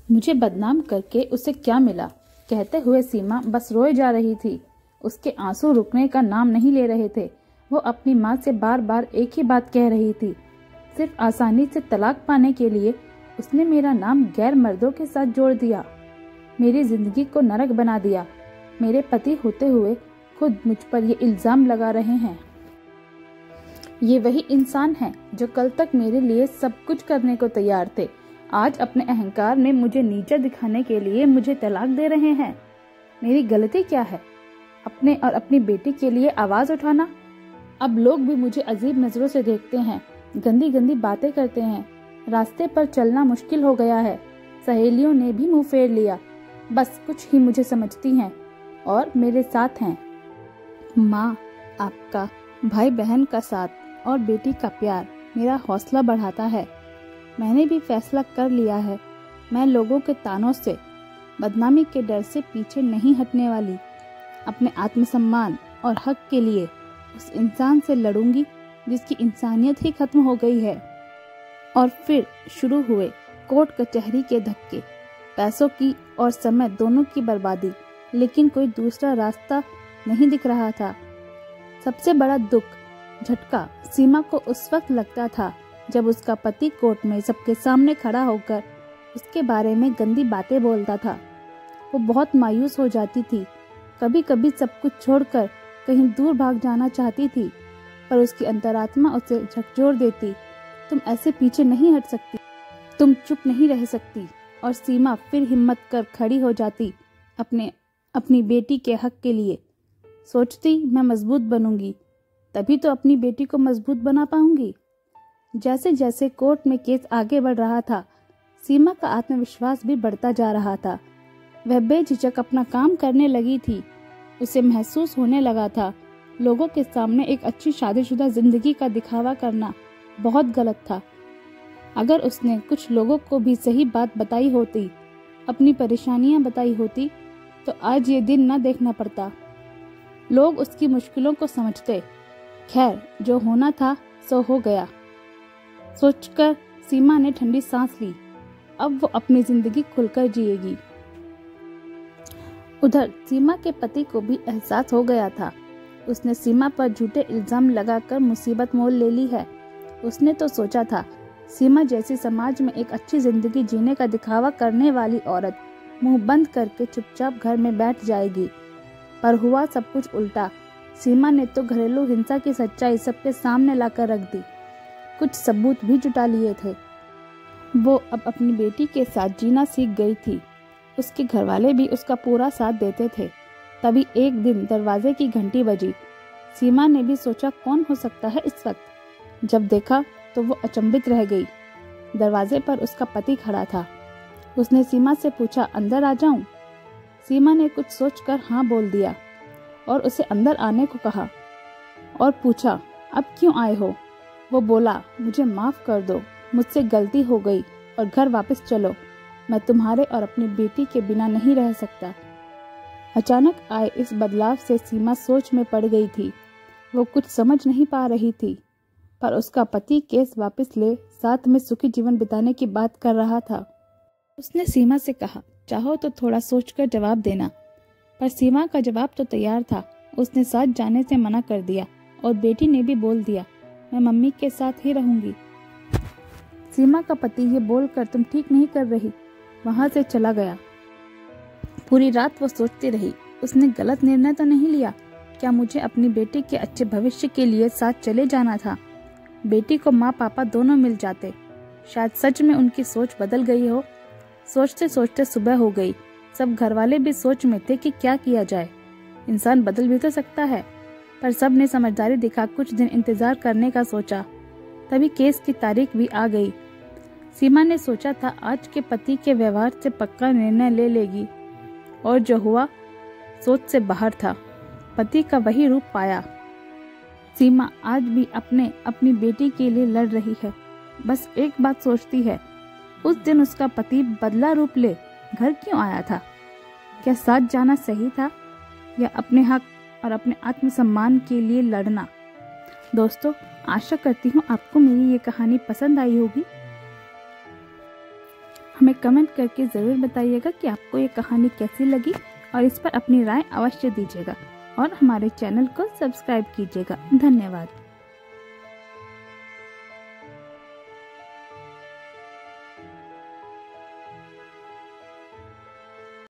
मुझे बदनाम करके उसे क्या मिला, कहते हुए सीमा बस रोए जा रही थी। उसके आंसू रुकने का नाम नहीं ले रहे थे। वो अपनी माँ से बार बार एक ही बात कह रही थी। सिर्फ आसानी से तलाक पाने के लिए उसने मेरा नाम गैर मर्दों के साथ जोड़ दिया, मेरी जिंदगी को नरक बना दिया। मेरे पति होते हुए खुद मुझ पर ये इल्जाम लगा रहे हैं। ये वही इंसान हैं जो कल तक मेरे लिए सब कुछ करने को तैयार थे। आज अपने अहंकार में मुझे नीचा दिखाने के लिए मुझे तलाक दे रहे हैं। मेरी गलती क्या है? अपने और अपनी बेटी के लिए आवाज उठाना। अब लोग भी मुझे अजीब नजरों से देखते हैं, गंदी गंदी बातें करते हैं। रास्ते पर चलना मुश्किल हो गया है। सहेलियों ने भी मुंह फेर लिया। बस कुछ ही मुझे समझती हैं और मेरे साथ हैं। माँ, आपका, भाई बहन का साथ और बेटी का प्यार मेरा हौसला बढ़ाता है। मैंने भी फैसला कर लिया है। मैं लोगों के तानों से, बदनामी के डर से पीछे नहीं हटने वाली। अपने आत्मसम्मान और हक के लिए उस इंसान से लड़ूंगी जिसकी इंसानियत ही खत्म हो गई है। और फिर शुरू हुए कोर्ट कचहरी के धक्के, पैसों की और समय दोनों की बर्बादी। लेकिन कोई दूसरा रास्ता नहीं दिख रहा था। सबसे बड़ा दुख, झटका सीमा को उस वक्त लगता था जब उसका पति कोर्ट में सबके सामने खड़ा होकर उसके बारे में गंदी बातें बोलता था। वो बहुत मायूस हो जाती थी। कभी कभी सब कुछ छोड़कर कहीं दूर भाग जाना चाहती थी, पर उसकी अंतरात्मा उसे झकझोर देती। तुम ऐसे पीछे नहीं हट सकती, तुम चुप नहीं रह सकती। और सीमा फिर हिम्मत कर खड़ी हो जाती अपनी बेटी के हक के लिए। सोचती मैं मजबूत बनूंगी, तभी तो अपनी बेटी को मजबूत बना पाऊंगी। जैसे जैसे कोर्ट में केस आगे बढ़ रहा था, सीमा का आत्मविश्वास भी बढ़ता जा रहा था। वह बेझिझक अपना काम करने लगी थी। उसे महसूस होने लगा था लोगों के सामने एक अच्छी शादीशुदा जिंदगी का दिखावा करना बहुत गलत था। अगर उसने कुछ लोगों को भी सही बात बताई होती, अपनी परेशानियां बताई होती, तो आज ये दिन न देखना पड़ता। लोग उसकी मुश्किलों को समझते। खैर, जो होना था सो हो गया, सोचकर सीमा ने ठंडी सांस ली। अब वो अपनी जिंदगी खुलकर जिएगी। उधर सीमा के पति को भी एहसास हो गया था। उसने सीमा पर झूठे इल्जाम लगाकर मुसीबत मोल ले ली है। उसने तो सोचा था सीमा जैसी समाज में एक अच्छी जिंदगी जीने का दिखावा करने वाली औरत मुंह बंद करके चुपचाप घर में बैठ जाएगी, पर हुआ सब कुछ उल्टा। सीमा ने तो घरेलू हिंसा की सच्चाई सबके सामने लाकर रख दी। कुछ सबूत भी जुटा लिए थे। वो अब अपनी बेटी के साथ जीना सीख गई थी। उसके घरवाले भी उसका पूरा साथ देते थे। तभी एक दिन दरवाजे की घंटी बजी। सीमा ने भी सोचा कौन हो सकता है इस वक्त। जब देखा तो वो अचंभित रह गई। दरवाजे पर उसका पति खड़ा था। उसने सीमा से पूछा, अंदर आ जाऊं? सीमा ने कुछ सोचकर हाँ बोल दिया और उसे अंदर आने को कहा और पूछा, अब क्यों आए हो? वो बोला, मुझे माफ कर दो, मुझसे गलती हो गई और घर वापस चलो। मैं तुम्हारे और अपनी बेटी के बिना नहीं रह सकता। अचानक आए इस बदलाव से सीमा सोच में पड़ गई थी। वो कुछ समझ नहीं पा रही थी, पर उसका पति केस वापस ले साथ में सुखी जीवन बिताने की बात कर रहा था। उसने सीमा से कहा, चाहो तो थोड़ा सोचकर जवाब देना। पर सीमा का जवाब तो तैयार था। उसने साथ जाने से मना कर दिया और बेटी ने भी बोल दिया, मैं मम्मी के साथ ही रहूंगी। सीमा का पति ये बोलकर तुम ठीक नहीं कर रही, वहां से चला गया। पूरी रात वो सोचती रही, उसने गलत निर्णय तो नहीं लिया? क्या मुझे अपनी बेटी के अच्छे भविष्य के लिए साथ चले जाना था? बेटी को माँ पापा दोनों मिल जाते। शायद सच में उनकी सोच बदल गई हो। सोचते सोचते सुबह हो गई। सब घरवाले भी सोच में थे कि क्या किया जाए। इंसान बदल भी तो सकता है, पर सब ने समझदारी दिखा कुछ दिन इंतजार करने का सोचा। तभी केस की तारीख भी आ गई। सीमा ने सोचा था आज के पति के व्यवहार से पक्का निर्णय ले लेगी, और जो हुआ सोच से बाहर था। पति का वही रूप पाया। सीमा आज भी अपनी बेटी के लिए लड़ रही है। बस एक बात सोचती है, उस दिन उसका पति बदला रूप ले घर क्यों आया था? क्या साथ जाना सही था या अपने हक और अपने आत्मसम्मान के लिए लड़ना? दोस्तों, आशा करती हूँ आपको मेरी ये कहानी पसंद आई होगी। हमें कमेंट करके ज़रूर बताइएगा कि आपको ये कहानी कैसी लगी और इस पर अपनी राय अवश्य दीजिएगा और हमारे चैनल को सब्सक्राइब कीजिएगा। धन्यवाद।